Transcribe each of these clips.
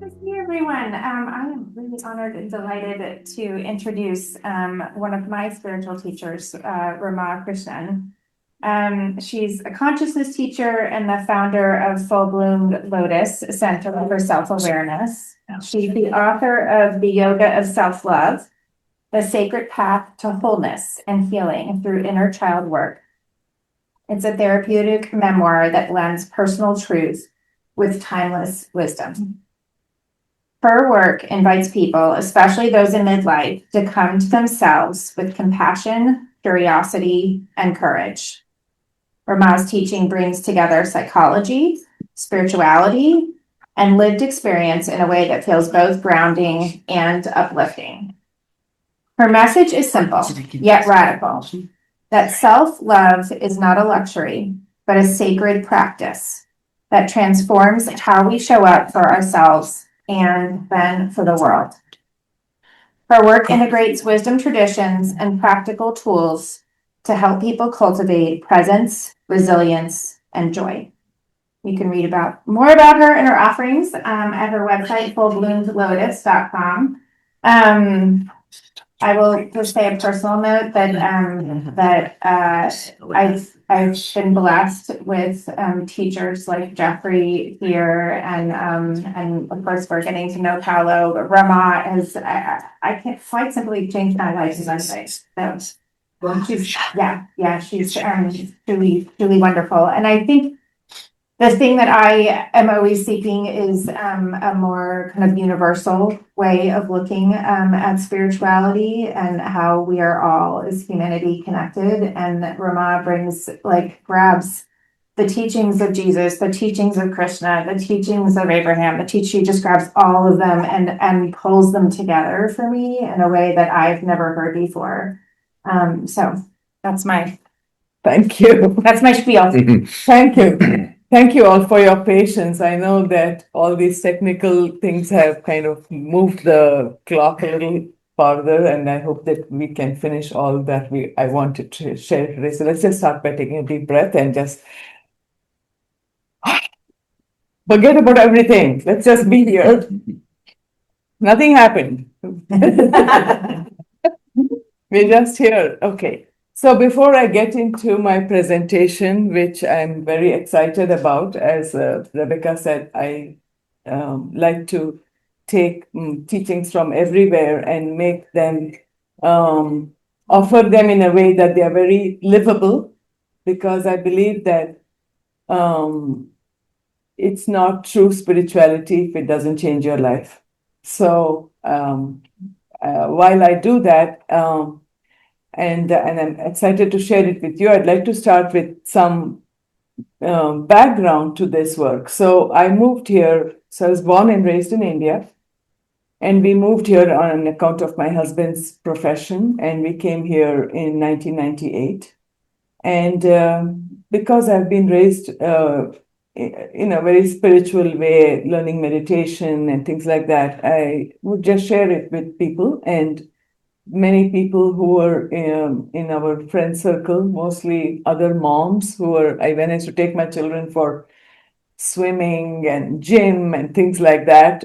Hey everyone. I am really honored and delighted to introduce one of my spiritual teachers, Ramaa Krishnan. She's a consciousness teacher and the founder of Full Bloom Lotus Center for Self-Awareness. She's the author of The Yoga of Self-Love, The Sacred Path to Wholeness and Healing Through Inner Child Work. It's a therapeutic memoir that blends personal truth with timeless wisdom. Her work invites people, especially those in midlife, to come to themselves with compassion, curiosity, and courage. Ramaa's teaching brings together psychology, spirituality, and lived experience in a way that feels both grounding and uplifting. Her message is simple, yet radical, that self-love is not a luxury, but a sacred practice that transforms how we show up for ourselves and then for the world. Her work integrates wisdom traditions and practical tools to help people cultivate presence, resilience, and joy. You can read more about her and her offerings at her website, fullbloomedlotus.com. I will just say a personal note that I've been blessed with teachers like Jeffrey here, and of course we're getting to know Paolo. But Ramaa has I can't quite simply change my life in one way. So she's truly wonderful, and I think the thing that I am always seeking is a more kind of universal way of looking at spirituality and how we are all as humanity connected. And Ramaa grabs the teachings of Jesus, the teachings of Krishna, the teachings of Abraham, she just grabs all of them and pulls them together for me in a way that I've never heard before. So that's my Thank you. That's my spiel. Thank you. Thank you all for your patience. I know that all these technical things have kind of moved the clock a little farther, and I hope that we can finish all that I wanted to share today. So let's just start by taking a deep breath and just forget about everything. Let's just be here. Nothing happened. We're just here. Okay. So before I get into my presentation, which I'm very excited about, as Rebecca said, I like to take teachings from everywhere and make them, offer them in a way that they are very livable, because I believe that it's not true spirituality if it doesn't change your life. So while I do that, and I'm excited to share it with you, I'd like to start with some background to this work. So I moved here. So I was born and raised in India, and we moved here on account of my husband's profession, and we came here in 1998. And because I've been raised in a very spiritual way, learning meditation and things like that, I would just share it with people. And many people who were in our friend circle, mostly other moms when I used to take my children for swimming and gym and things like that,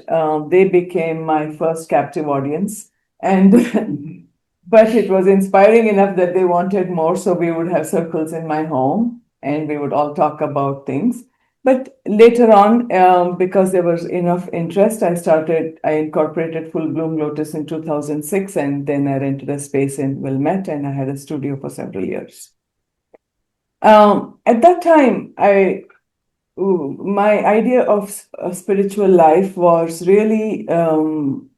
they became my first captive audience. And but it was inspiring enough that they wanted more, so we would have circles in my home and we would all talk about things. But later on, because there was enough interest, I incorporated Full Bloom Lotus in 2006, and then I rented a space in Wilmette, and I had a studio for several years. At that time, my idea of a spiritual life was really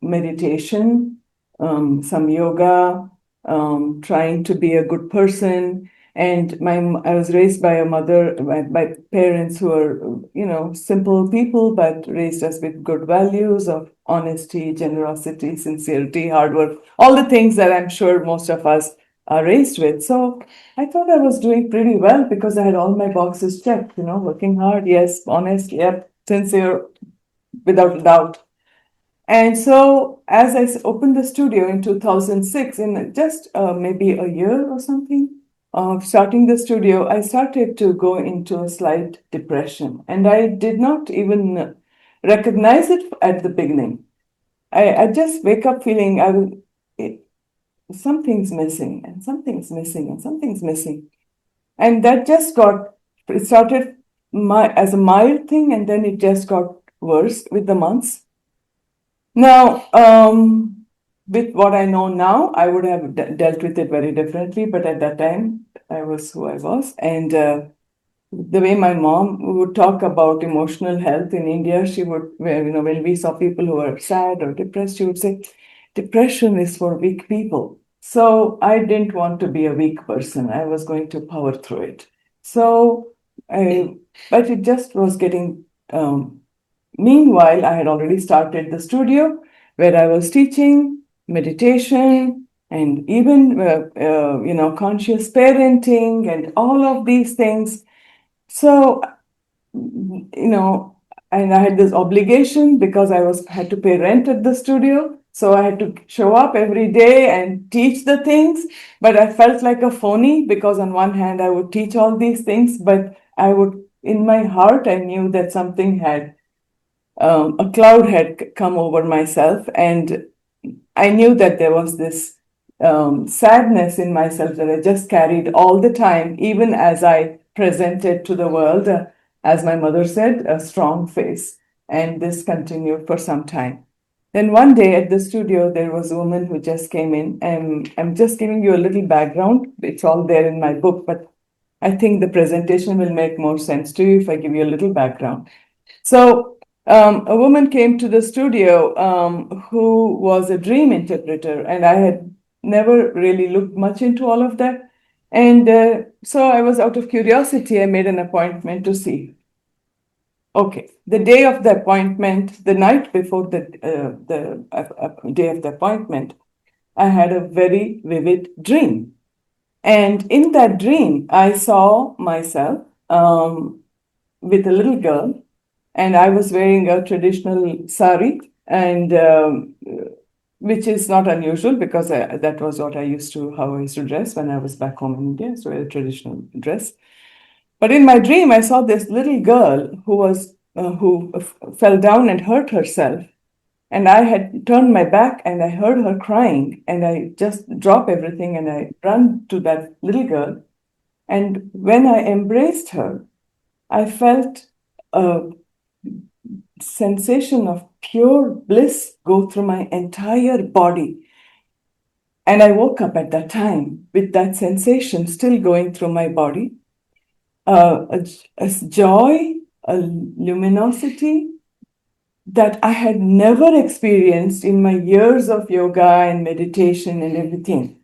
meditation, some yoga, trying to be a good person. And I was raised by by parents who are, simple people, but raised us with good values of honesty, generosity, sincerity, hard work, all the things that I'm sure most of us are raised with. So I thought I was doing pretty well because I had all my boxes checked, working hard, yes, honest, yep, sincere, without a doubt. And so as I opened the studio in 2006, in just maybe a year or something of starting the studio, I started to go into a slight depression. And I did not even recognize it at the beginning. I just wake up feeling something's missing and something's missing and something's missing. And that just it started as a mild thing, and then it just got worse with the months. Now, with what I know now, I would have dealt with it very differently, but at that time, I was who I was. And the way my mom would talk about emotional health in India, she would, when we saw people who were sad or depressed, she would say, depression is for weak people. So I didn't want to be a weak person. I was going to power through it. So, but it just was getting, meanwhile, I had already started the studio where I was teaching meditation and even, conscious parenting and all of these things. So, and I had this obligation because had to pay rent at the studio. So I had to show up every day and teach the things. But I felt like a phony because on one hand, I would teach all these things, but in my heart, I knew that something a cloud had come over myself. And I knew that there was this sadness in myself that I just carried all the time, even as I presented to the world, as my mother said, a strong face. And this continued for some time. Then one day at the studio, there was a woman who just came in, and I'm just giving you a little background. It's all there in my book, but I think the presentation will make more sense to you if I give you a little background. So, a woman came to the studio who was a dream interpreter, and I had never really looked much into all of that. And so I was out of curiosity, I made an appointment to see. Okay, the day of the appointment, the night before the day of the appointment, I had a very vivid dream. And in that dream, I saw myself with a little girl, and I was wearing a traditional sari, and which is not unusual because that was what how I used to dress when I was back home in India, so a traditional dress. But in my dream, I saw this little girl who fell down and hurt herself. And I had turned my back and I heard her crying, and I just dropped everything and I ran to that little girl. And when I embraced her, I felt a sensation of pure bliss go through my entire body. And I woke up at that time with that sensation still going through my body. A joy, a luminosity that I had never experienced in my years of yoga and meditation and everything.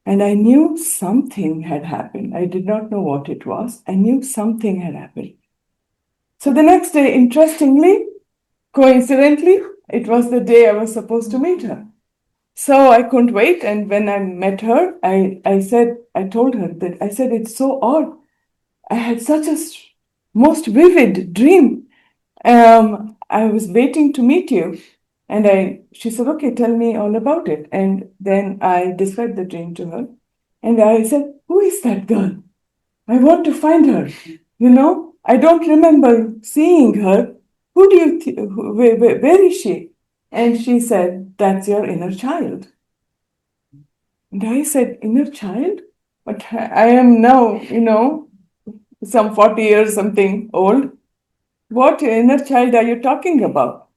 And I knew something had happened. I did not know what it was. I knew something had happened. So the next day, interestingly, coincidentally, it was the day I was supposed to meet her. So I couldn't wait. And when I met her, I told her that, I said, it's so odd. I had such a most vivid dream. I was waiting to meet you. And she said, okay, tell me all about it. And then I described the dream to her. And I said, who is that girl? I want to find her. I don't remember seeing her. Who do you, where is she? And she said, that's your inner child. And I said, inner child? But I am now, some 40 years something old. What inner child are you talking about?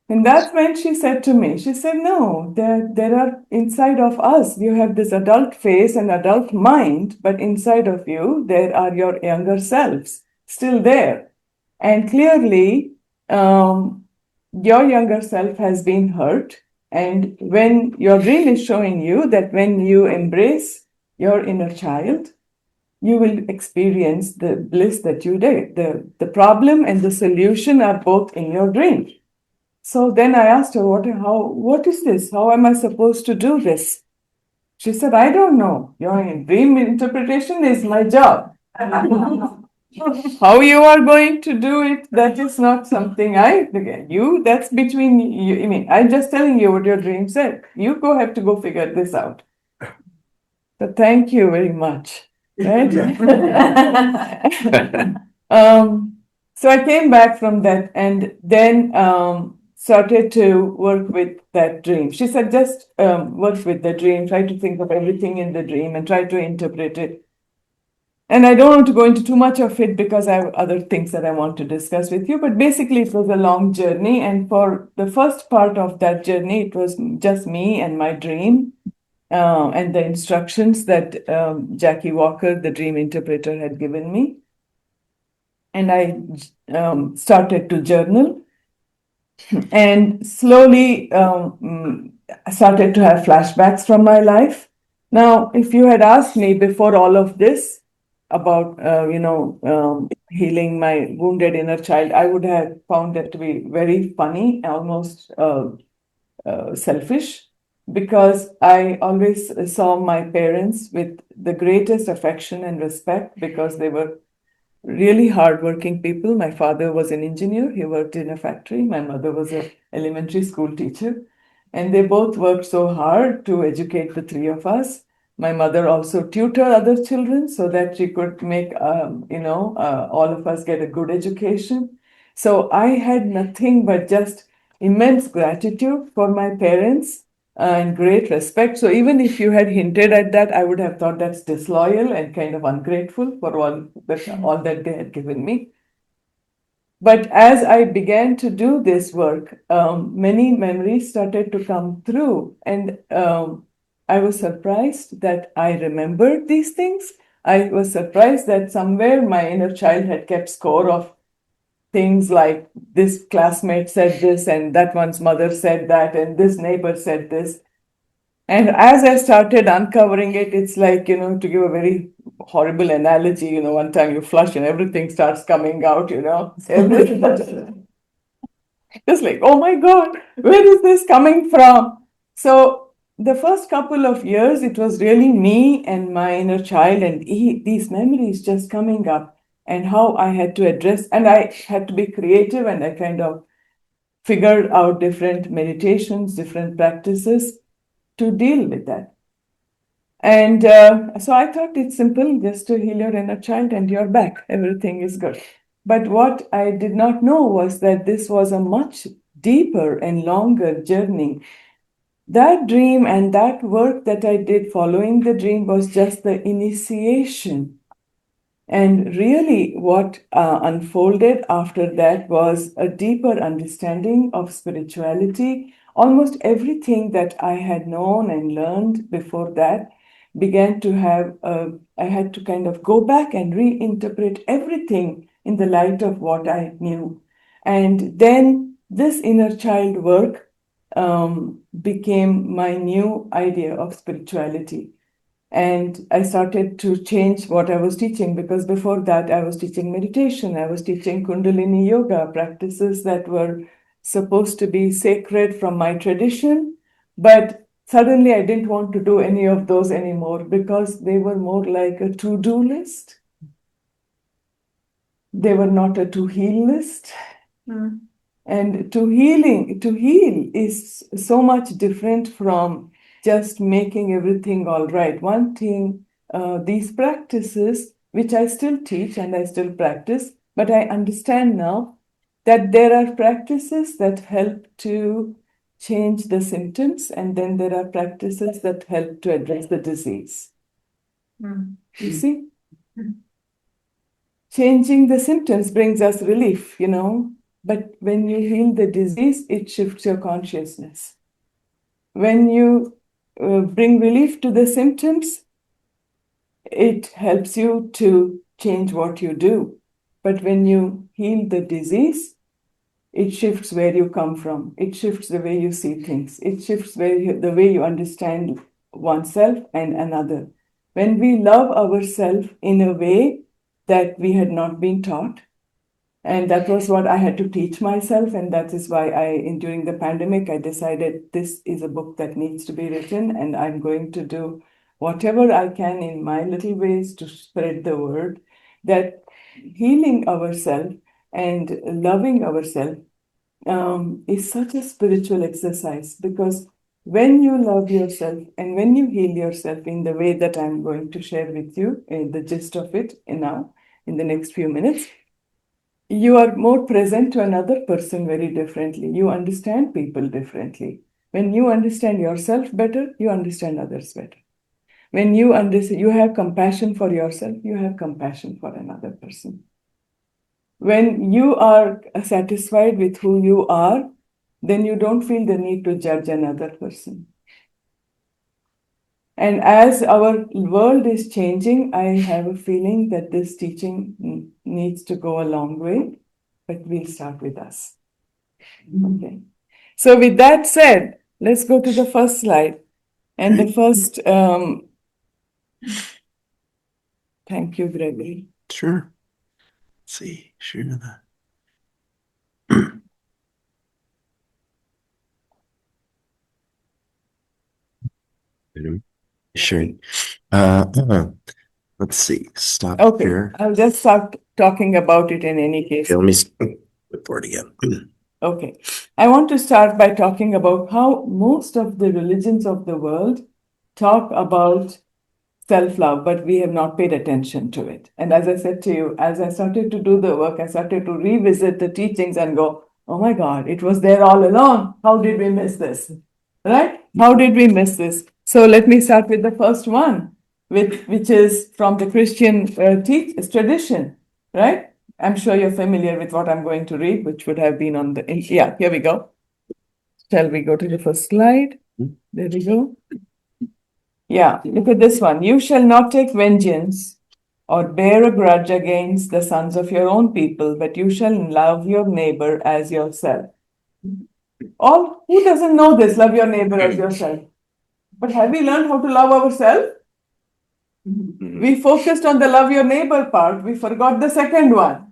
And that's when she said to me, she said, no, there are inside of us, you have this adult face and adult mind, but inside of you, there are your younger selves still there. And clearly, your younger self has been hurt. And when your dream is showing you that when you embrace your inner child, you will experience the bliss that you did. The problem and the solution are both in your dream. So then I asked her, what is this? How am I supposed to do this? She said, I don't know. Your dream interpretation is my job. How you are going to do it, that is not something that's between you. I mean, I'm just telling you what your dream said. You have to go figure this out. So thank you very much. Right? So I came back from that and then started to work with that dream. She said, just work with the dream, try to think of everything in the dream and try to interpret it. And I don't want to go into too much of it because I have other things that I want to discuss with you. But basically, it was a long journey. And for the first part of that journey, it was just me and my dream and the instructions that Jackie Walker, the dream interpreter, had given me. And I started to journal and slowly I started to have flashbacks from my life. Now, if you had asked me before all of this about, healing my wounded inner child, I would have found that to be very funny, almost selfish, because I always saw my parents with the greatest affection and respect because they were really hardworking people. My father was an engineer. He worked in a factory. My mother was an elementary school teacher. And they both worked so hard to educate the three of us. My mother also tutored other children so that she could make, all of us get a good education. So I had nothing but just immense gratitude for my parents and great respect. So even if you had hinted at that, I would have thought that's disloyal and kind of ungrateful for all that they had given me. But as I began to do this work, many memories started to come through, and I was surprised that I remembered these things. I was surprised that somewhere my inner child had kept score of things like this classmate said this, and that one's mother said that, and this neighbor said this. And as I started uncovering it, it's like, to give a very horrible analogy, one time you flush and everything starts coming out, everything. It's like, oh my God, where is this coming from? So the first couple of years, it was really me and my inner child and these memories just coming up and how I had to address, and I had to be creative and I kind of figured out different meditations, different practices to deal with that. And so I thought it's simple, just to heal your inner child and you're back. Everything is good. But what I did not know was that this was a much deeper and longer journey. That dream and that work that I did following the dream was just the initiation. And really, what unfolded after that was a deeper understanding of spirituality. Almost everything that I had known and learned before that began to have, I had to kind of go back and reinterpret everything in the light of what I knew. And then this inner child work became my new idea of spirituality. And I started to change what I was teaching because before that I was teaching meditation, I was teaching Kundalini yoga, practices that were supposed to be sacred from my tradition. But suddenly I didn't want to do any of those anymore because they were more like a to-do list. They were not a to-heal list. And to heal is so much different from just making everything all right. One thing, these practices, which I still teach and I still practice, but I understand now that there are practices that help to change the symptoms, and then there are practices that help to address the disease. You see? Changing the symptoms brings us relief, but when you heal the disease, it shifts your consciousness. When you bring relief to the symptoms, it helps you to change what you do. But when you heal the disease, it shifts where you come from. It shifts the way you see things. It shifts the way you understand oneself and another. When we love ourselves in a way that we had not been taught, and that was what I had to teach myself. And that is why during the pandemic, I decided this is a book that needs to be written, and I'm going to do whatever I can in my little ways to spread the word that healing ourselves and loving ourselves is such a spiritual exercise, because when you love yourself and when you heal yourself in the way that I'm going to share with you, the gist of it now in the next few minutes, you are more present to another person very differently. You understand people differently. When you understand yourself better, you understand others better. When you understand, you have compassion for yourself, you have compassion for another person. When you are satisfied with who you are, then you don't feel the need to judge another person. And as our world is changing, I have a feeling that this teaching needs to go a long way, but we'll start with us. Okay. So with that said, let's go to the first slide. And the first, thank you, Gregory. Sure. Let's see, share that. Sharing. Let's see. Stop Okay, here. I'll just start talking about it in any case. Okay, let me look for it again. Okay, I want to start by talking about how most of the religions of the world talk about self-love, but we have not paid attention to it. And as I said to you, as I started to do the work, I started to revisit the teachings and go, oh my God, it was there all along. How did we miss this? Right? How did we miss this? So let me start with the first one, which is from the Christian tradition, right? I'm sure you're familiar with what I'm going to read, which would have been on the, yeah, here we go. Shall we go to the first slide? There we go. Yeah, look at this one. You shall not take vengeance or bear a grudge against the sons of your own people, but you shall love your neighbor as yourself. All who doesn't know this, love your neighbor as yourself. But have we learned how to love ourselves? We focused on the love your neighbor part, we forgot the second one.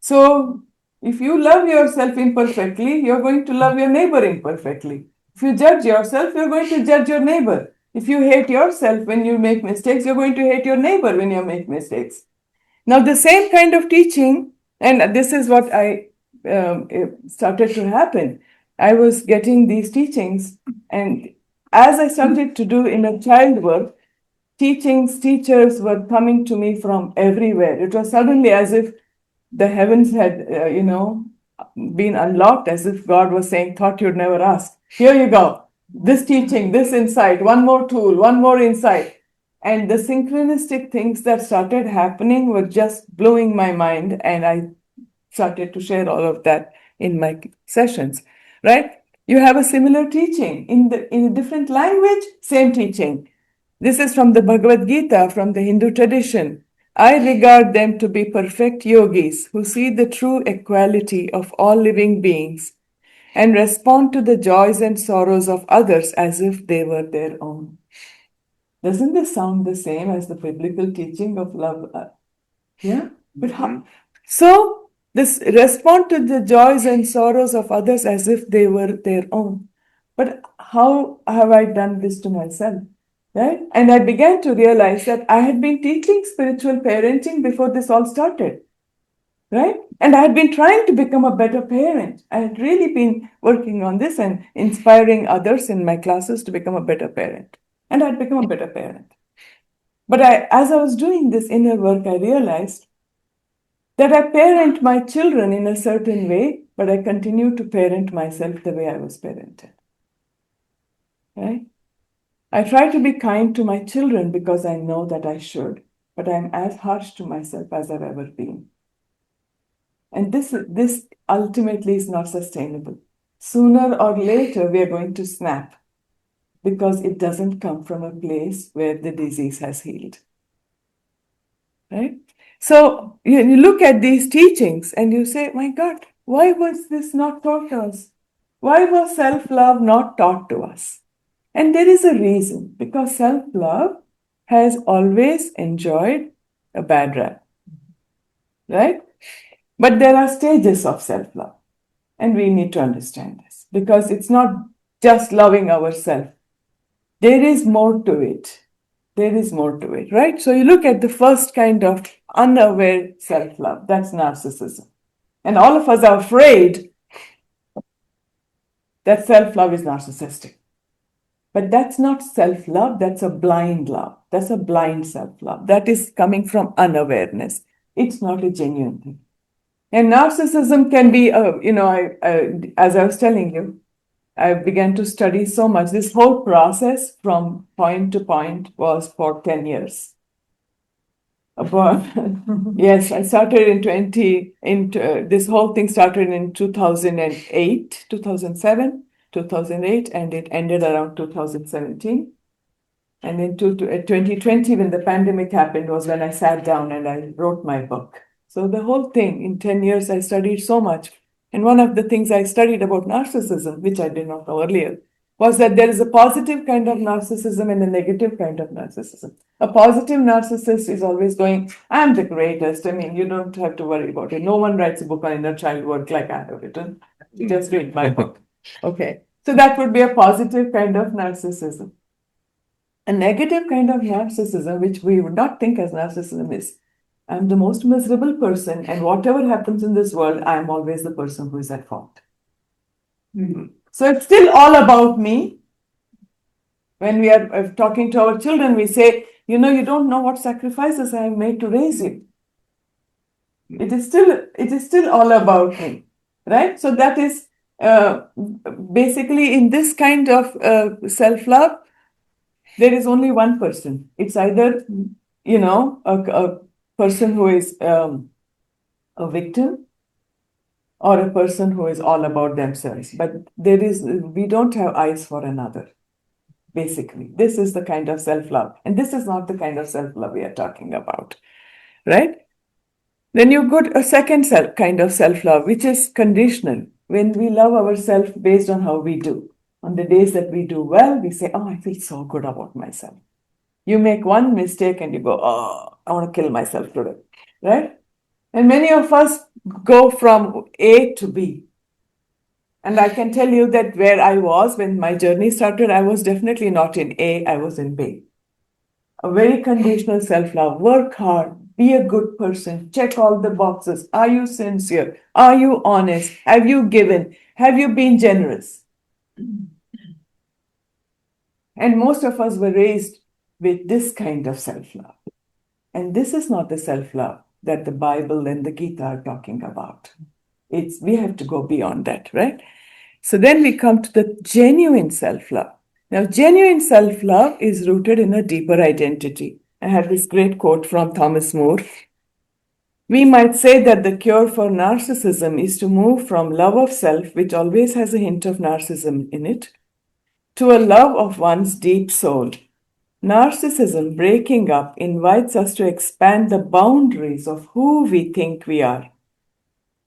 So if you love yourself imperfectly, you're going to love your neighbor imperfectly. If you judge yourself, you're going to judge your neighbor. If you hate yourself when you make mistakes, you're going to hate your neighbor when you make mistakes. Now, the same kind of teaching, and this is what I started to happen. I was getting these teachings, and as I started to do inner child work, teachers were coming to me from everywhere. It was suddenly as if the heavens had, been unlocked, as if God was saying, thought you'd never ask. Here you go. This teaching, this insight, one more tool, one more insight. And the synchronistic things that started happening were just blowing my mind. And I started to share all of that in my sessions, right? You have a similar teaching in a different language, same teaching. This is from the Bhagavad Gita, from the Hindu tradition. I regard them to be perfect yogis who see the true equality of all living beings and respond to the joys and sorrows of others as if they were their own. Doesn't this sound the same as the biblical teaching of love? Yeah? But how? So, this respond to the joys and sorrows of others as if they were their own. But how have I done this to myself? Right? And I began to realize that I had been teaching spiritual parenting before this all started. Right? And I had been trying to become a better parent. I had really been working on this and inspiring others in my classes to become a better parent. And I'd become a better parent. But as I was doing this inner work, I realized that I parent my children in a certain way, but I continue to parent myself the way I was parented. Right? I try to be kind to my children because I know that I should, but I'm as harsh to myself as I've ever been. And this ultimately is not sustainable. Sooner or later, we are going to snap because it doesn't come from a place where the disease has healed. Right? So you look at these teachings and you say, my God, why was this not taught to us? Why was self-love not taught to us? And there is a reason, because self-love has always enjoyed a bad rap, right? But there are stages of self-love, and we need to understand this, because it's not just loving ourselves. There is more to it. There is more to it, right? So you look at the first kind of unaware self-love, that's narcissism. And all of us are afraid that self-love is narcissistic. But that's not self-love, that's a blind love. That's a blind self-love. That is coming from unawareness. It's not a genuine thing. And narcissism can be, as I was telling you, I began to study so much. This whole process from point to point was for 10 years. About, yes, I started this whole thing started in 2008, 2007, 2008, and it ended around 2017. And in 2020, when the pandemic happened, was when I sat down and I wrote my book. So the whole thing, in 10 years, I studied so much. And one of the things I studied about narcissism, which I did not know earlier, was that there is a positive kind of narcissism and a negative kind of narcissism. A positive narcissist is always going, I'm the greatest. I mean, you don't have to worry about it. No one writes a book on inner child work like I have written. You just read my book. Okay. So that would be a positive kind of narcissism. A negative kind of narcissism, which we would not think as narcissism, is I'm the most miserable person, and whatever happens in this world, I'm always the person who is at fault. Mm-hmm. So it's still all about me. When we are talking to our children, we say, you don't know what sacrifices I have made to raise you. It is still all about me, right? So that is basically in this kind of self-love, there is only one person. It's either, a person who is a victim or a person who is all about themselves. But we don't have eyes for another, basically. This is the kind of self-love. And this is not the kind of self-love we are talking about, right? Then you got a second kind of self-love, which is conditional. When we love ourselves based on how we do. On the days that we do well, we say, oh, I feel so good about myself. You make one mistake and you go, oh, I want to kill myself today, right? And many of us go from A to B. And I can tell you that where I was when my journey started, I was definitely not in A, I was in B. A very conditional self-love. Work hard, be a good person, check all the boxes. Are you sincere? Are you honest? Have you given? Have you been generous? And most of us were raised with this kind of self-love. And this is not the self-love that the Bible and the Gita are talking about. We have to go beyond that, right? So then we come to the genuine self-love. Now, genuine self-love is rooted in a deeper identity. I have this great quote from Thomas More. We might say that the cure for narcissism is to move from love of self, which always has a hint of narcissism in it, to a love of one's deep soul. Narcissism breaking up invites us to expand the boundaries of who we think we are.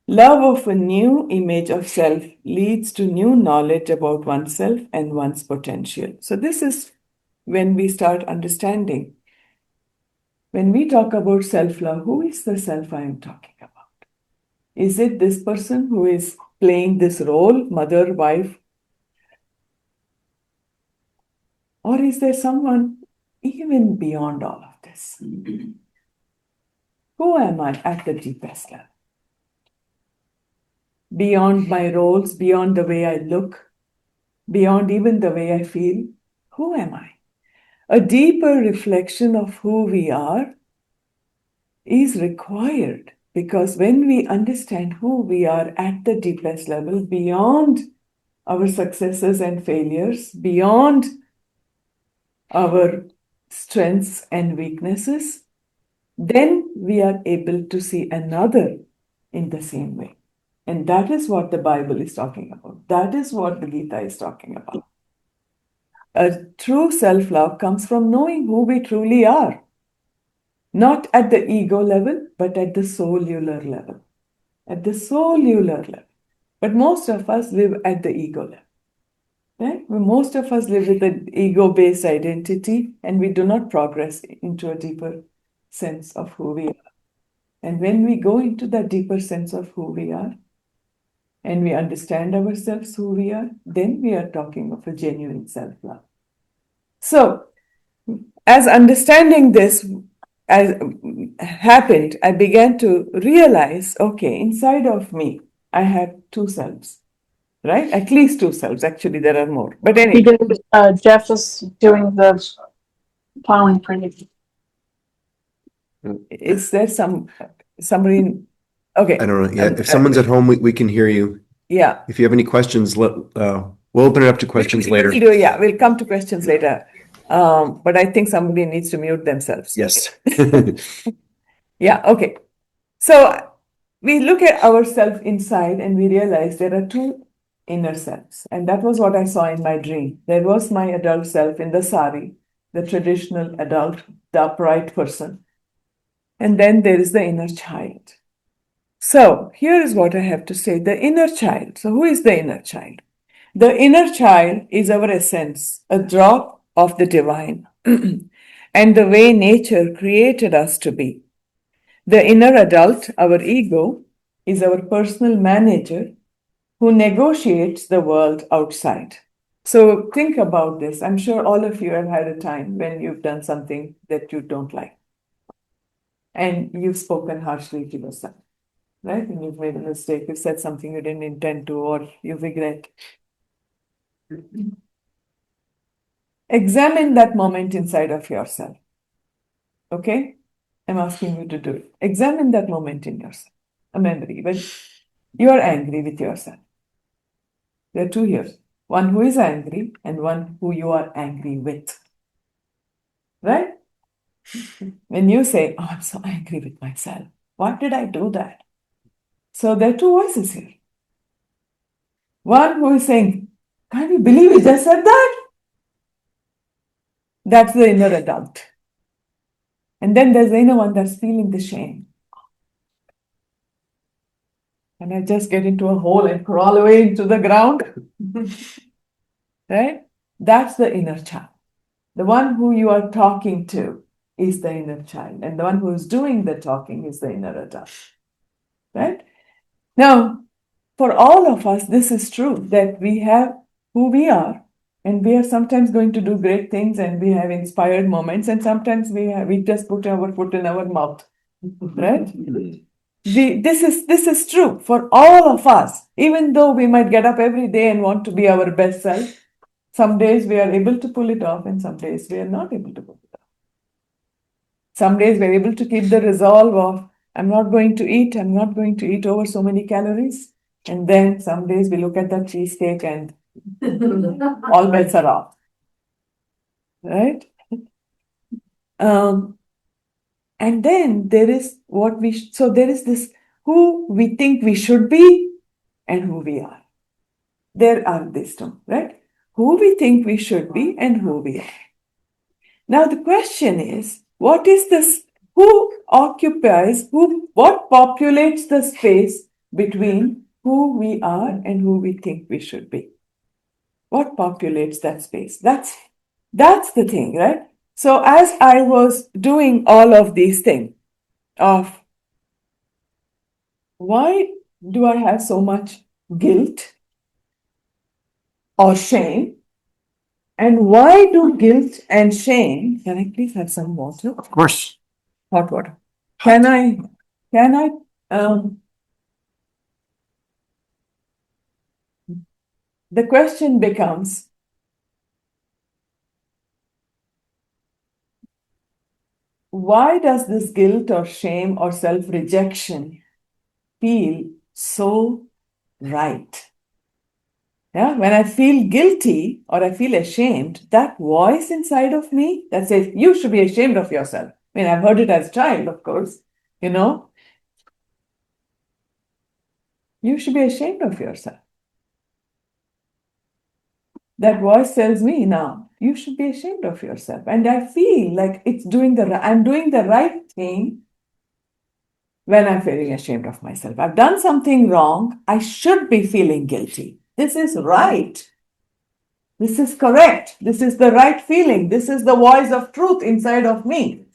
Love of a new image of self leads to new knowledge about oneself and one's potential. So this is when we start understanding. When we talk about self-love, who is the self I am talking about? Is it this person who is playing this role, mother, wife? Or is there someone even beyond all of this? Who am I at the deepest level? Beyond my roles, beyond the way I look, beyond even the way I feel, who am I? A deeper reflection of who we are is required because when we understand who we are at the deepest level, beyond our successes and failures, beyond our strengths and weaknesses, then we are able to see another in the same way. And that is what the Bible is talking about. That is what the Gita is talking about. A true self-love comes from knowing who we truly are. Not at the ego level, but at the cellular level. At the cellular level. But most of us live at the ego level. Right? Most of us live with an ego-based identity and we do not progress into a deeper sense of who we are. And when we go into that deeper sense of who we are, and we understand ourselves, who we are, then we are talking of a genuine self-love. So, as understanding this happened, I began to realize, okay, inside of me, I have two selves, right? At least two selves. Actually, there are more. But anyway. Jeff is doing the plowing for you. Is there somebody? Okay. I don't know. Yeah, if someone's at home, we can hear you. Yeah. If you have any questions, we'll open it up to questions later. We'll come to questions later. But I think somebody needs to mute themselves. Yes. Yeah, okay. So we look at ourselves inside and we realize there are two inner selves. And that was what I saw in my dream. There was my adult self in the sari, the traditional adult, the upright person. And then there is the inner child. So here is what I have to say, the inner child. So who is the inner child? The inner child is our essence, a drop of the divine, and the way nature created us to be. The inner adult, our ego, is our personal manager who negotiates the world outside. So think about this. I'm sure all of you have had a time when you've done something that you don't like, and you've spoken harshly to yourself, right? And you've made a mistake, you've said something you didn't intend to, or you regret. Examine that moment inside of yourself. Okay? I'm asking you to do it. Examine that moment in yourself, a memory when you are angry with yourself. There are two here, one who is angry and one who you are angry with. Right? When you say, oh, I'm so angry with myself, why did I do that? So there are two voices here. One who is saying, can't you believe you just said that? That's the inner adult. And then there's the inner one that's feeling the shame. And I just get into a hole and crawl away into the ground. Right? That's the inner child. The one who you are talking to is the inner child. And the one who is doing the talking is the inner adult. Right? Now, for all of us, this is true that we have who we are. And we are sometimes going to do great things and we have inspired moments. And sometimes we just put our foot in our mouth. Right? This is true for all of us. Even though we might get up every day and want to be our best self, some days we are able to pull it off and some days we are not able to pull it off. Some days we're able to keep the resolve of, I'm not going to eat over so many calories. And then some days we look at that cheesecake and all bets are off. Right? And then there is there is this who we think we should be and who we are. There are these two, right? Who we think we should be and who we are. Now the question is, what populates the space between who we are and who we think we should be? What populates that space? That's the thing, right? So as I was doing all of these things of why do I have so much guilt or shame? And why do guilt and shame, can I please have some water? Of course. Hot water. Can I, the question becomes, why does this guilt or shame or self-rejection feel so right? Yeah, when I feel guilty or I feel ashamed, that voice inside of me that says, you should be ashamed of yourself. I mean, I've heard it as a child, of course, you should be ashamed of yourself. That voice tells me now, you should be ashamed of yourself. And I feel like I'm doing the right thing when I'm feeling ashamed of myself. I've done something wrong. I should be feeling guilty. This is right. This is correct. This is the right feeling. This is the voice of truth inside of me.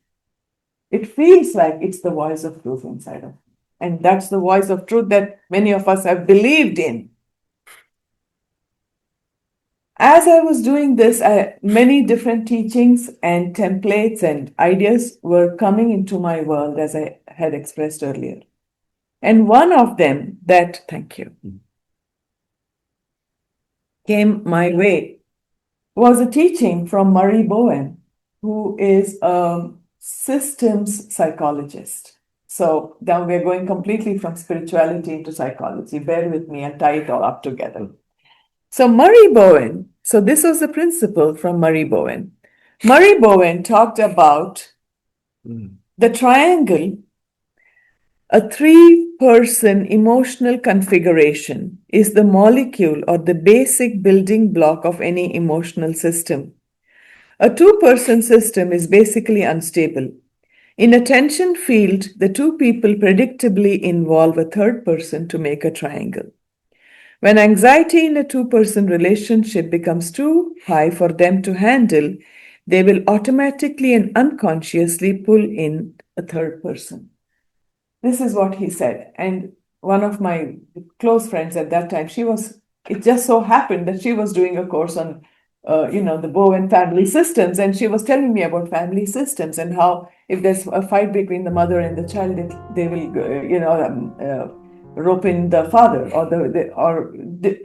It feels like it's the voice of truth inside of me. And that's the voice of truth that many of us have believed in. As I was doing this, many different teachings and templates and ideas were coming into my world, as I had expressed earlier. And one of them thank you, came my way was a teaching from Murray Bowen, who is a systems psychologist. So now we're going completely from spirituality into psychology. Bear with me and tie it all up together. So Murray Bowen, so this was the principle from Murray Bowen. Murray Bowen talked about the triangle. A three-person emotional configuration is the molecule or the basic building block of any emotional system. A two-person system is basically unstable. In a tension field, the two people predictably involve a third person to make a triangle. When anxiety in a two-person relationship becomes too high for them to handle, they will automatically and unconsciously pull in a third person. This is what he said. And one of my close friends at that time, it just so happened that she was doing a course on, the Bowen family systems. And she was telling me about family systems and how if there's a fight between the mother and the child, they will, rope in the father or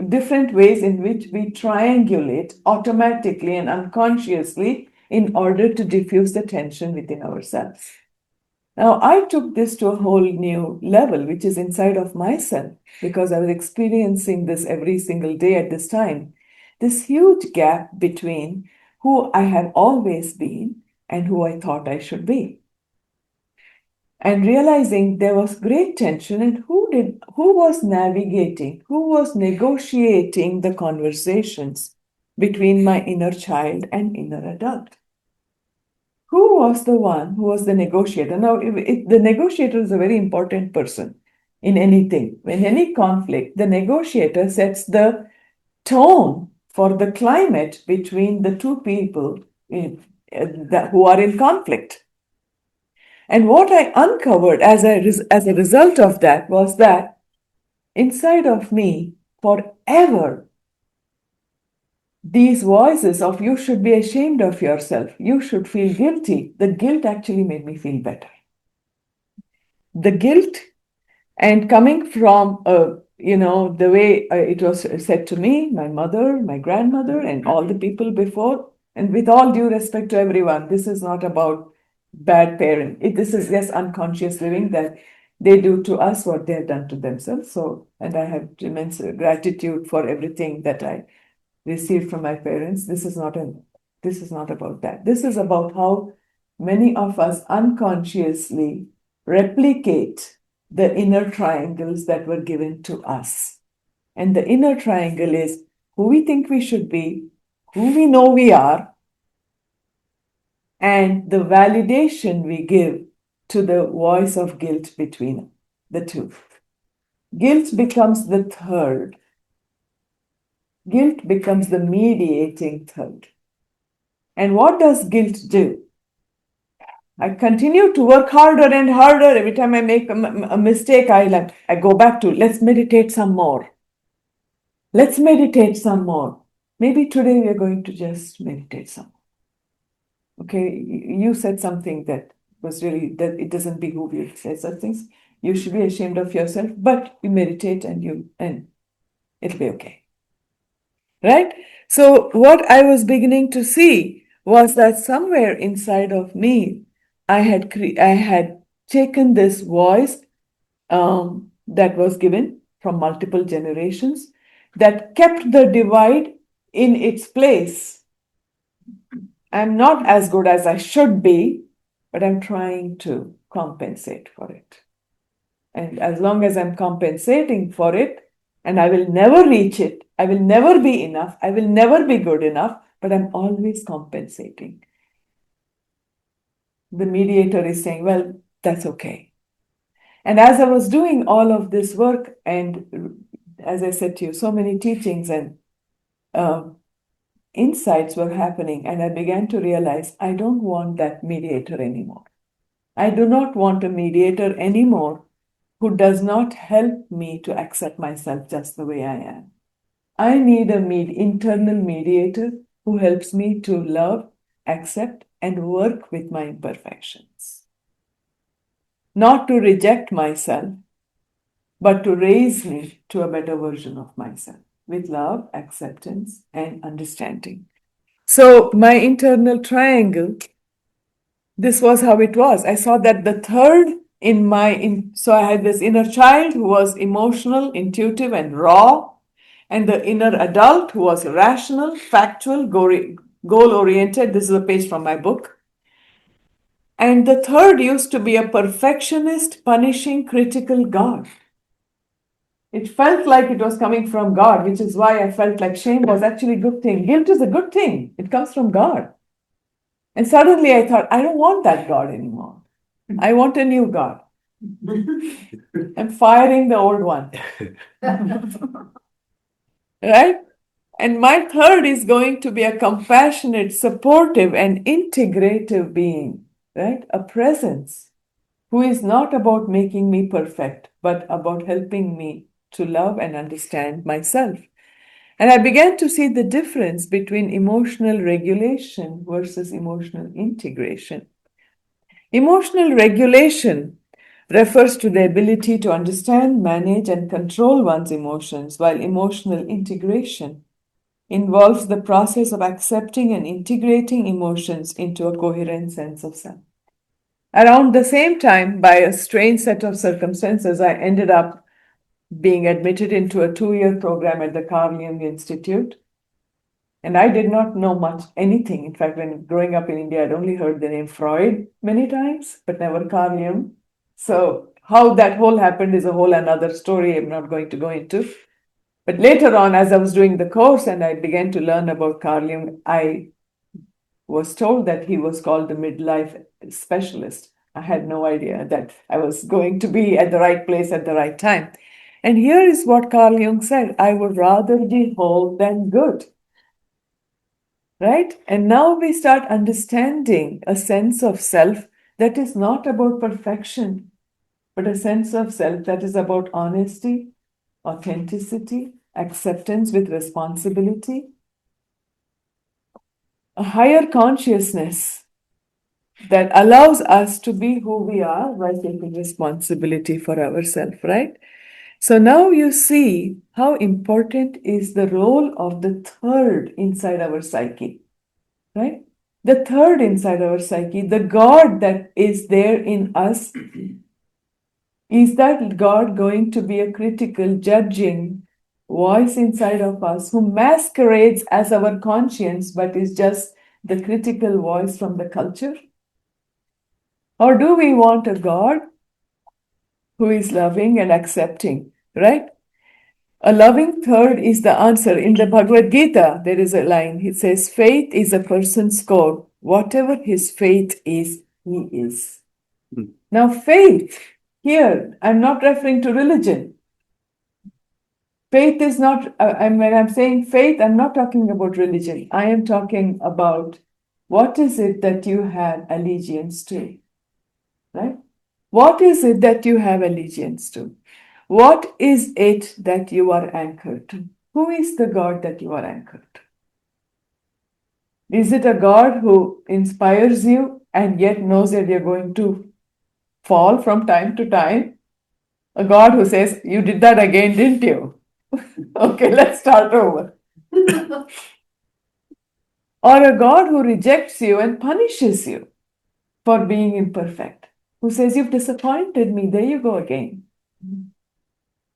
different ways in which we triangulate automatically and unconsciously in order to diffuse the tension within ourselves. Now, I took this to a whole new level, which is inside of myself, because I was experiencing this every single day at this time. This huge gap between who I have always been and who I thought I should be. And realizing there was great tension and who was navigating, who was negotiating the conversations between my inner child and inner adult. Who was the one who was the negotiator? Now, the negotiator is a very important person in anything. In any conflict, the negotiator sets the tone for the climate between the two people who are in conflict. And what I uncovered as a result of that was that inside of me, forever, these voices of you should be ashamed of yourself, you should feel guilty, the guilt actually made me feel better. The guilt, and coming from, the way it was said to me, my mother, my grandmother, and all the people before, and with all due respect to everyone, this is not about bad parent. This is just unconscious living that they do to us what they have done to themselves. So, and I have immense gratitude for everything that I received from my parents. This is not about that. This is about how many of us unconsciously replicate the inner triangles that were given to us. And the inner triangle is who we think we should be, who we know we are, and the validation we give to the voice of guilt between the two. Guilt becomes the third. Guilt becomes the mediating third. And what does guilt do? I continue to work harder and harder. Every time I make a mistake, I go back to, let's meditate some more. Let's meditate some more. Maybe today we are going to just meditate some more. Okay, you said something that was really, that it doesn't behoove you to say such things. You should be ashamed of yourself, but you meditate and it'll be okay. Right? So what I was beginning to see was that somewhere inside of me, I had taken this voice that was given from multiple generations that kept the divide in its place. I'm not as good as I should be, but I'm trying to compensate for it. And as long as I'm compensating for it, and I will never reach it, I will never be enough, I will never be good enough, but I'm always compensating. The mediator is saying, well, that's okay. And as I was doing all of this work, and as I said to you, so many teachings and insights were happening, and I began to realize I don't want that mediator anymore. I do not want a mediator anymore who does not help me to accept myself just the way I am. I need an internal mediator who helps me to love, accept, and work with my imperfections. Not to reject myself, but to raise me to a better version of myself with love, acceptance, and understanding. So my internal triangle, this was how it was. I saw that the third so I had this inner child who was emotional, intuitive, and raw, and the inner adult who was rational, factual, goal oriented. This is a page from my book. And the third used to be a perfectionist, punishing, critical God. It felt like it was coming from God, which is why I felt like shame was actually a good thing. Guilt is a good thing. It comes from God. And suddenly I thought, I don't want that God anymore. I want a new God. I'm firing the old one. Right? And my third is going to be a compassionate, supportive, and integrative being, right? A presence who is not about making me perfect, but about helping me to love and understand myself. And I began to see the difference between emotional regulation versus emotional integration. Emotional regulation refers to the ability to understand, manage, and control one's emotions, while emotional integration involves the process of accepting and integrating emotions into a coherent sense of self. Around the same time, by a strange set of circumstances, I ended up being admitted into a 2-year program at the Carl Jung Institute. And I did not know much anything. In fact, when growing up in India, I'd only heard the name Freud many times, but never Carl Jung. So how that whole happened is a whole another story I'm not going to go into. But later on, as I was doing the course and I began to learn about Carl Jung, I was told that he was called the midlife specialist. I had no idea that I was going to be at the right place at the right time. And here is what Carl Jung said: I would rather be whole than good. Right? And now we start understanding a sense of self that is not about perfection, but a sense of self that is about honesty, authenticity, acceptance with responsibility, a higher consciousness that allows us to be who we are while taking responsibility for ourselves, right? So now you see how important is the role of the third inside our psyche, right? The third inside our psyche, the God that is there in us, is that God going to be a critical, judging voice inside of us who masquerades as our conscience but is just the critical voice from the culture? Or do we want a God who is loving and accepting, right? A loving third is the answer. In the Bhagavad Gita, there is a line. It says, faith is a person's core. Whatever his faith is, he is. Now, faith, here, I'm not referring to religion. Faith is not, when I'm saying faith, I'm not talking about religion. I am talking about what is it that you have allegiance to, right? What is it that you have allegiance to? What is it that you are anchored to? Who is the God that you are anchored to? Is it a God who inspires you and yet knows that you're going to fall from time to time? A God who says, you did that again, didn't you? Okay, let's start over. Or a God who rejects you and punishes you for being imperfect, who says, you've disappointed me, there you go again.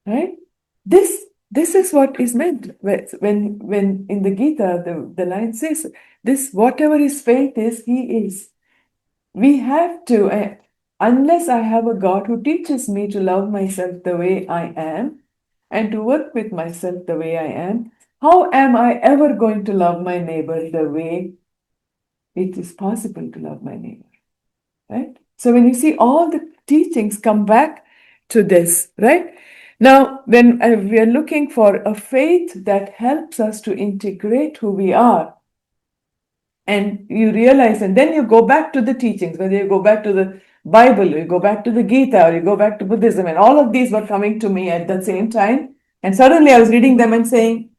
Right? This is what is meant when in the Gita the line says this: whatever his faith is, he is. We have to, unless I have a God who teaches me to love myself the way I am and to work with myself the way I am, how am I ever going to love my neighbor the way it is possible to love my neighbor? Right? So when you see all the teachings come back to this, right? Now, when we are looking for a faith that helps us to integrate who we are, and you realize, and then you go back to the teachings, whether you go back to the Bible, or you go back to the Gita, or you go back to Buddhism, and all of these were coming to me at the same time. And suddenly I was reading them and saying,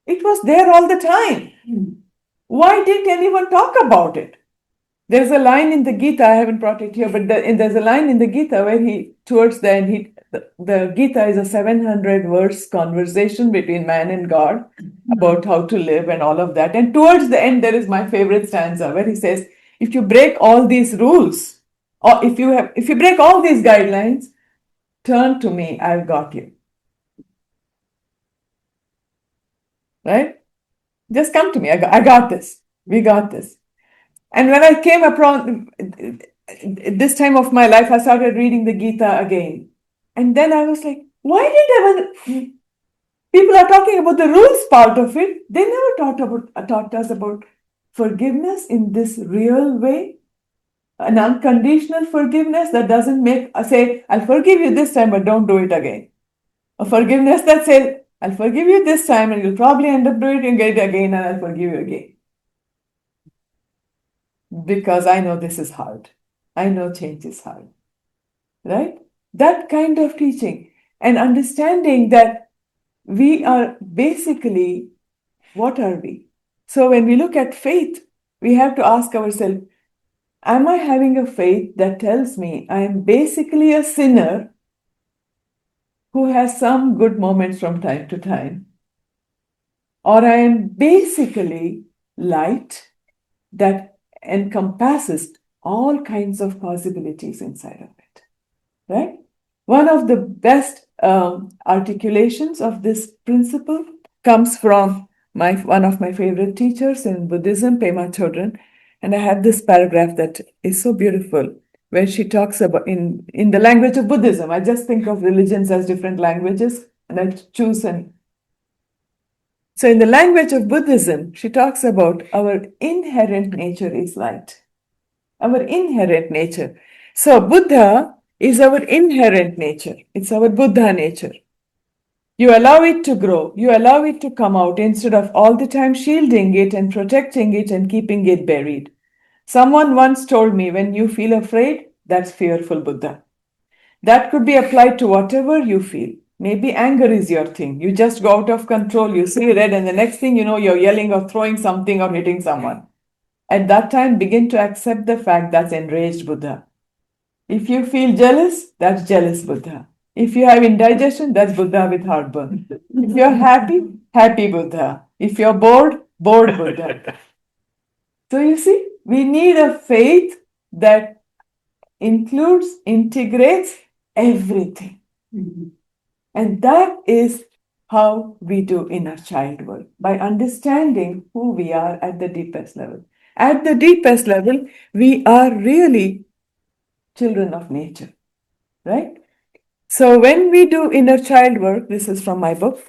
it was there all the time. Why didn't anyone talk about it? There's a line in the Gita, I haven't brought it here, but there's a line in the Gita where towards the end, the Gita is a 700 verse conversation between man and God about how to live and all of that. And towards the end, there is my favorite stanza where he says, if you break all these rules Or if you break all these guidelines, turn to me, I've got you. Right? Just come to me. I got this. We got this. And when I came upon this time of my life, I started reading the Gita again. And then I was like, why did people are talking about the rules part of it? They never taught us about forgiveness in this real way, an unconditional forgiveness that doesn't make us say, I'll forgive you this time, but don't do it again. A forgiveness that says, I'll forgive you this time, and you'll probably end up doing it again, and I'll forgive you again. Because I know this is hard. I know change is hard. Right? That kind of teaching and understanding that we are basically, what are we? So when we look at faith, we have to ask ourselves, am I having a faith that tells me I am basically a sinner who has some good moments from time to time? Or I am basically light that encompasses all kinds of possibilities inside of it, right? One of the best articulations of this principle comes from one of my favorite teachers in Buddhism, Pema Chodron, and I have this paragraph that is so beautiful, where she talks about in the language of Buddhism. I just think of religions as different languages, and I choose an. So in the language of Buddhism, she talks about our inherent nature is light. Our inherent nature. So Buddha is our inherent nature. It's our Buddha nature. You allow it to grow. You allow it to come out instead of all the time shielding it and protecting it and keeping it buried. Someone once told me, when you feel afraid, that's fearful Buddha. That could be applied to whatever you feel. Maybe anger is your thing. You just go out of control, you see red, and the next thing you know, you're yelling or throwing something or hitting someone. At that time, begin to accept the fact that's enraged Buddha. If you feel jealous, that's jealous Buddha. If you have indigestion, that's Buddha with heartburn. If you're happy, happy Buddha. If you're bored, bored Buddha. So you see, we need a faith that includes, integrates everything. And that is how we do inner child work, by understanding who we are at the deepest level. At the deepest level, we are really children of nature, right? So when we do inner child work, this is from my book,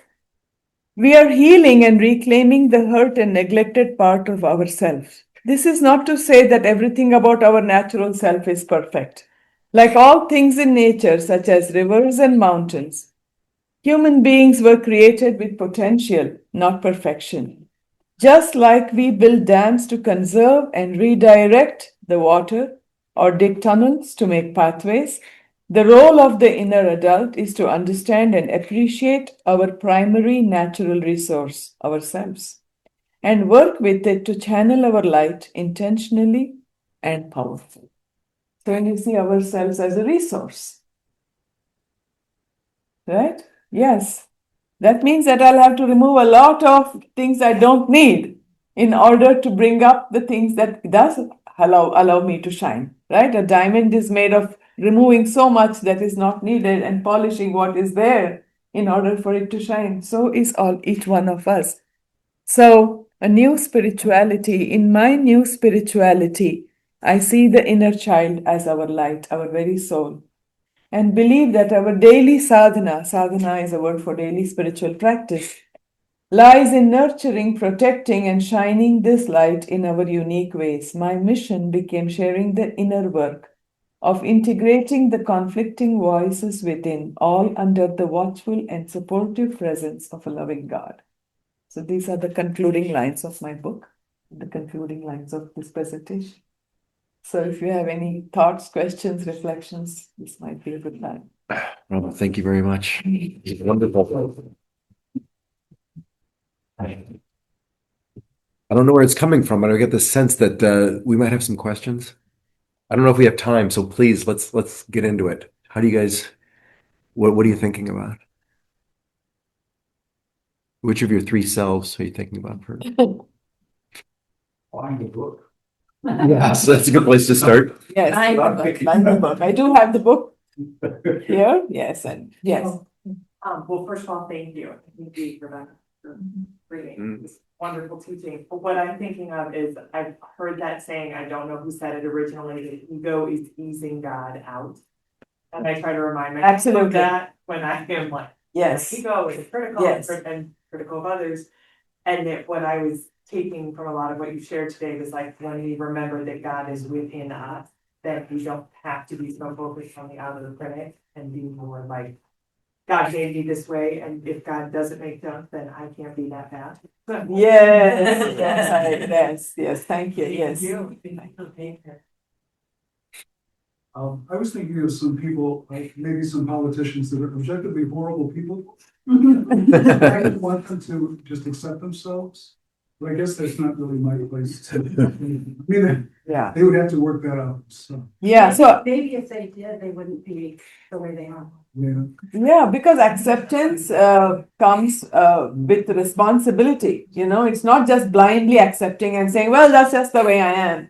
we are healing and reclaiming the hurt and neglected part of ourselves. This is not to say that everything about our natural self is perfect. Like all things in nature, such as rivers and mountains, human beings were created with potential, not perfection. Just like we build dams to conserve and redirect the water or dig tunnels to make pathways, the role of the inner adult is to understand and appreciate our primary natural resource, ourselves, and work with it to channel our light intentionally and powerfully. So when you see ourselves as a resource, right? Yes. That means that I'll have to remove a lot of things I don't need in order to bring up the things that does allow me to shine, right? A diamond is made of removing so much that is not needed and polishing what is there in order for it to shine. So is each one of us. So a new spirituality, in my new spirituality, I see the inner child as our light, our very soul, and believe that our daily sadhana is a word for daily spiritual practice, lies in nurturing, protecting, and shining this light in our unique ways. My mission became sharing the inner work of integrating the conflicting voices within, all under the watchful and supportive presence of a loving God. So these are the concluding lines of my book, the concluding lines of this presentation. So if you have any thoughts, questions, reflections, this might be a good time. Well, thank you very much. Wonderful. I don't know where it's coming from, but I get the sense that we might have some questions. I don't know if we have time, so please let's get into it. How do you guys? What are you thinking about? Which of your three selves are you thinking about first? Buying the book. Yeah, so that's a good place to start. Yes, find the book. I do have the book here. Yes, and yes. Well, first of all, thank you. Thank you for that, for reading Mm. this wonderful teaching. But what I'm thinking of is, I've heard that saying, I don't know who said it originally, that ego is easing God out. And I try to remind myself Absolutely. of that when I am like, Yes. ego is critical Yes. and critical of others. And that what I was taking from a lot of what you shared today was like, when we remember that God is within us, that we don't have to be so focused on the outer critic and be more like, God made me this way, and if God doesn't make junk, then I can't be that bad. Yes. Yes. Thank you. Yes. Thank you for being here. I was thinking of some people, like maybe some politicians that are objectively horrible people. I would want them to just accept themselves, but I guess that's not really my place to. I mean, Yeah. they would have to work that out, so, Yeah. So Maybe if they did, they wouldn't be the way they are. yeah. yeah, because acceptance comes with responsibility. You know, it's not just blindly accepting and saying, "Well, that's just the way I am."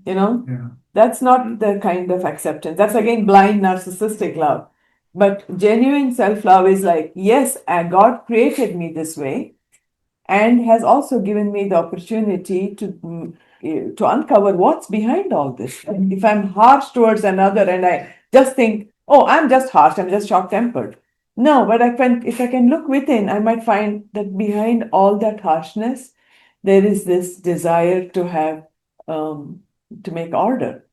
You know. Yeah. That's not the kind of acceptance. That's again blind narcissistic love. But genuine self love is like, yes, God created me this way and has also given me the opportunity to uncover what's behind all this. And if I'm harsh towards another and I just think, oh, I'm just harsh, I'm just short tempered. No, but if I can look within, I might find that behind all that harshness, there is this desire to have to make order.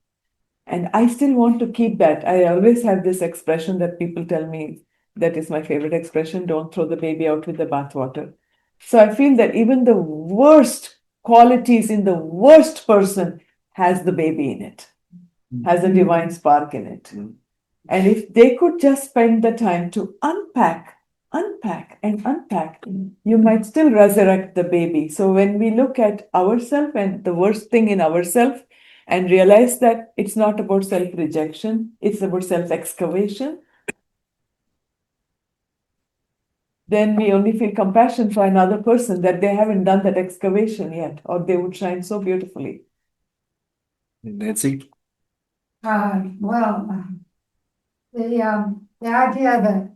And I still want to keep that. I always have this expression that people tell me that is my favorite expression, don't throw the baby out with the bathwater. So I feel that even the worst qualities in the worst person has the baby in it, has a divine spark in it. And if they could just spend the time to unpack, you might still resurrect the baby. So when we look at ourselves and the worst thing in ourselves and realize that it's not about self-rejection, it's about self-excavation, then we only feel compassion for another person that they haven't done that excavation yet, or they would shine so beautifully. Nancy? The idea that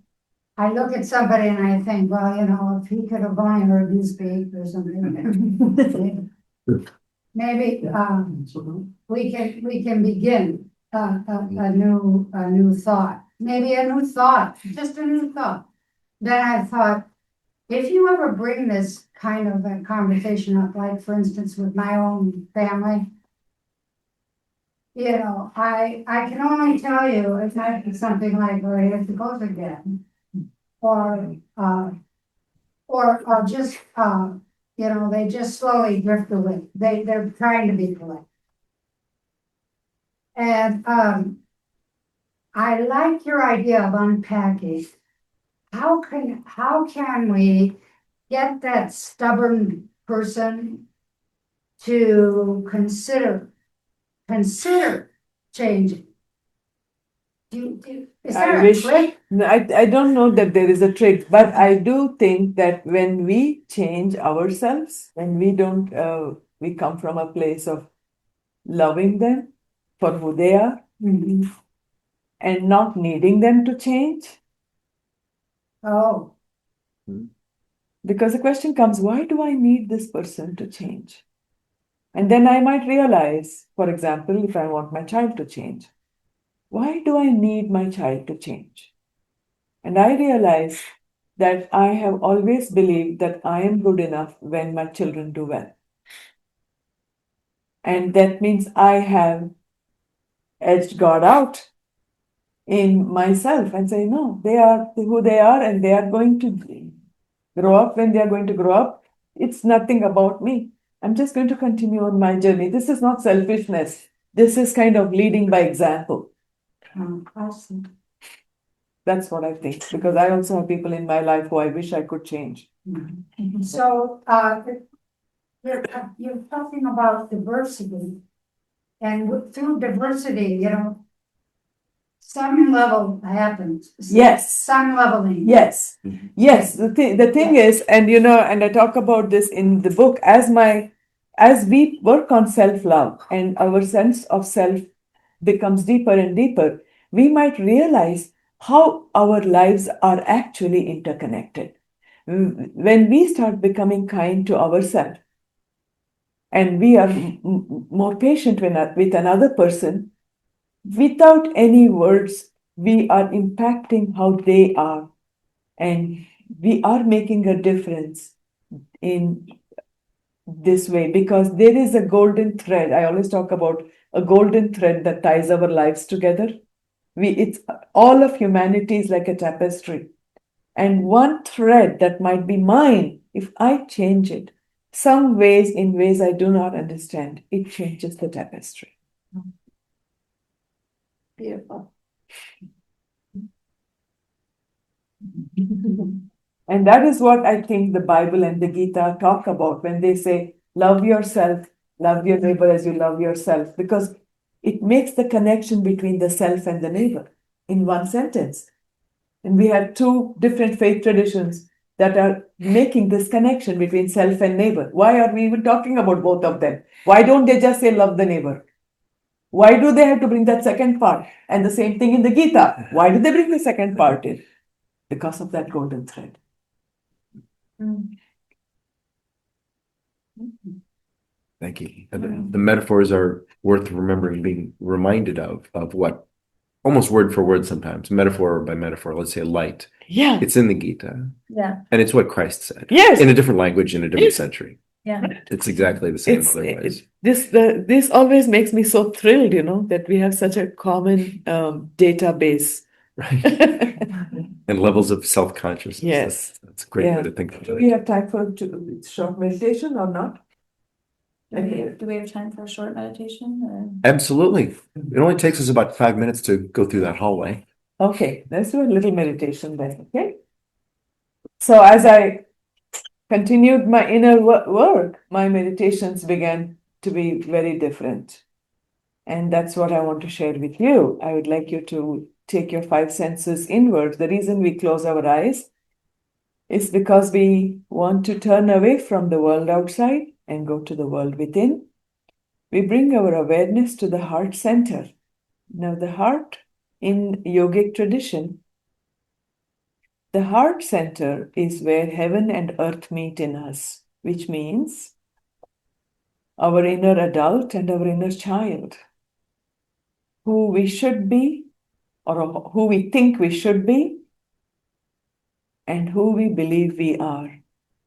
I look at somebody and I think, well, you know, if he could have only heard you speak or something. Maybe, we can begin a new thought, maybe a new thought, just a new thought. Then I thought, if you ever bring this kind of a conversation up, like for instance with my own family, you know, I can only tell you it might be something like, "Oh, here it goes again," or just you know, they just slowly drift away. They're trying to be polite. And I like your idea of unpacking. How can we get that stubborn person to consider changing? Is I there a wish- trick? No, I don't know that there is a trick, but I do think that when we change ourselves, when we don't, we come from a place of loving them for who they are Mhm. and not needing them to change. Oh, Because the question comes, why do I need this person to change? And then I might realize, for example, if I want my child to change, why do I need my child to change? And I realize that I have always believed that I am good enough when my children do well. And that means I have edged God out in myself and say, no, they are who they are and they are going to grow up when they are going to grow up. It's nothing about me. I'm just going to continue on my journey. This is not selfishness. This is kind of leading by example. I see. That's what I think, because I also have people in my life who I wish I could change. So, you're talking about diversity, and through diversity, you know, some level happens. Yes. Some leveling. Yes. Yes. The thing is, and you know, and I talk about this in the book, as my as we work on self-love and our sense of self becomes deeper and deeper, we might realize how our lives are actually interconnected. When we start becoming kind to ourselves and we are more patient with another person, without any words, we are impacting how they are, and we are making a difference in this way because there is a golden thread. I always talk about a golden thread that ties our lives together. It's all of humanity is like a tapestry, and one thread that might be mine, if I change it, some ways in ways I do not understand, it changes the tapestry. Beautiful. And that is what I think the Bible and the Gita talk about when they say, love yourself, love your neighbor as you love yourself, because it makes the connection between the self and the neighbor in one sentence. And we have two different faith traditions that are making this connection between self and neighbor. Why are we even talking about both of them? Why don't they just say love the neighbor? Why do they have to bring that second part? And the same thing in the Gita. Why do they bring the second part in? Because of that golden thread. Thank you. And the metaphors are worth remembering, being reminded of what, almost word for word sometimes, metaphor by metaphor, let's say light. Yeah. It's in the Gita. Yeah. And it's what Christ said. Yes. In a different language, in a different Yes. century. Yeah. It's exactly the same It's otherwise. this always makes me so thrilled, that we have such a common database. Right. And levels of self-consciousness. Yes. That's a great Yeah. way to think about Do it. we have time for a short meditation or not? Do we have time for a short meditation? Absolutely. It only takes us about 5 minutes to go through that hallway. Okay, let's do a little meditation then. Okay. So as I continued my inner work, my meditations began to be very different. And that's what I want to share with you. I would like you to take your five senses inward. The reason we close our eyes is because we want to turn away from the world outside and go to the world within. We bring our awareness to the heart center. Now, the heart in yogic tradition, the heart center is where heaven and earth meet in us, which means our inner adult and our inner child, who we should be or who we think we should be and who we believe we are,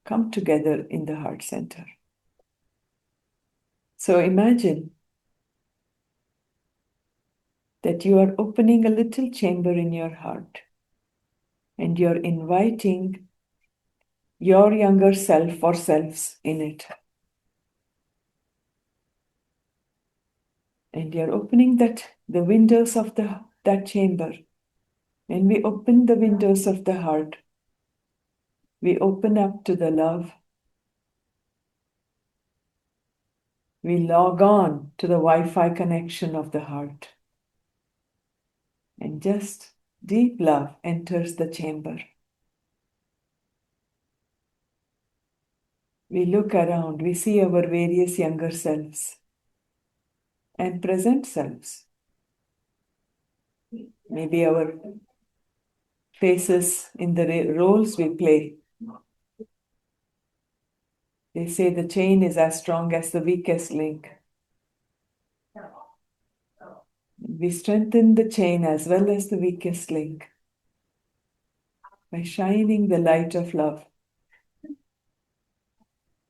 come together in the heart center. So imagine that you are opening a little chamber in your heart and you're inviting your younger self or selves in it. And you're opening the windows of that chamber. When we open the windows of the heart, we open up to the love. We log on to the Wi-Fi connection of the heart. And just deep love enters the chamber. We look around, we see our various younger selves and present selves. Maybe our faces in the roles we play. They say the chain is as strong as the weakest link. We strengthen the chain as well as the weakest link by shining the light of love,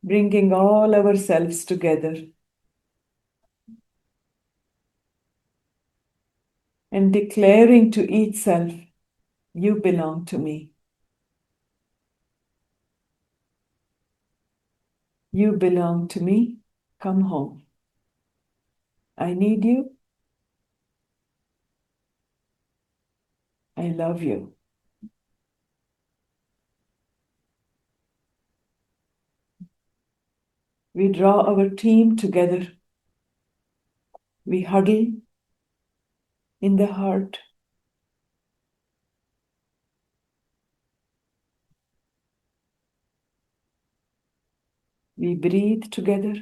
bringing all ourselves together and declaring to each self, you belong to me. You belong to me. Come home. I need you. I love you. We draw our team together. We huddle in the heart. We breathe together.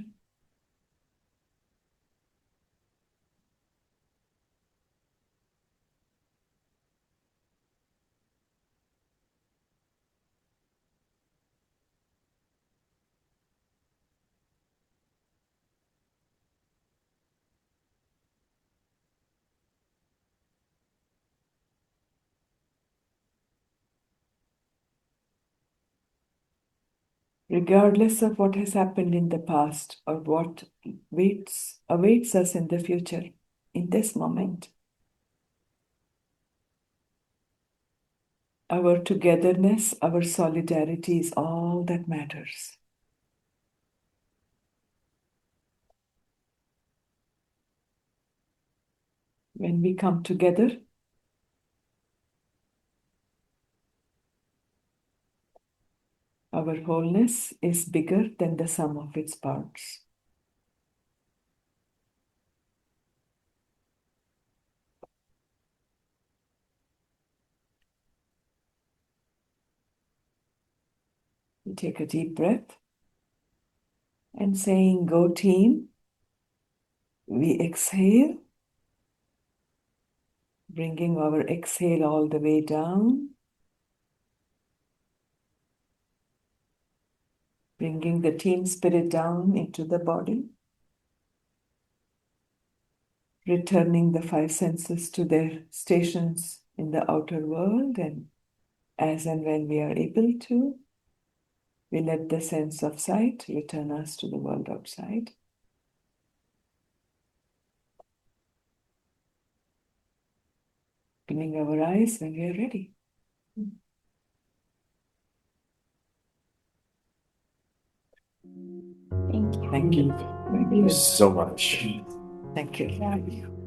regardless of what has happened in the past or what awaits us in the future, in this moment. Our togetherness, our solidarity is all that matters. When we come together, our wholeness is bigger than the sum of its parts. We take a deep breath and saying, "Go team." We exhale, bringing our exhale all the way down, bringing the team spirit down into the body, returning the five senses to their stations in the outer world, and as and when we are able to, we let the sense of sight return us to the world outside. Opening our eyes when we are ready. Thank you. Thank you. Thank you so much. Thank you.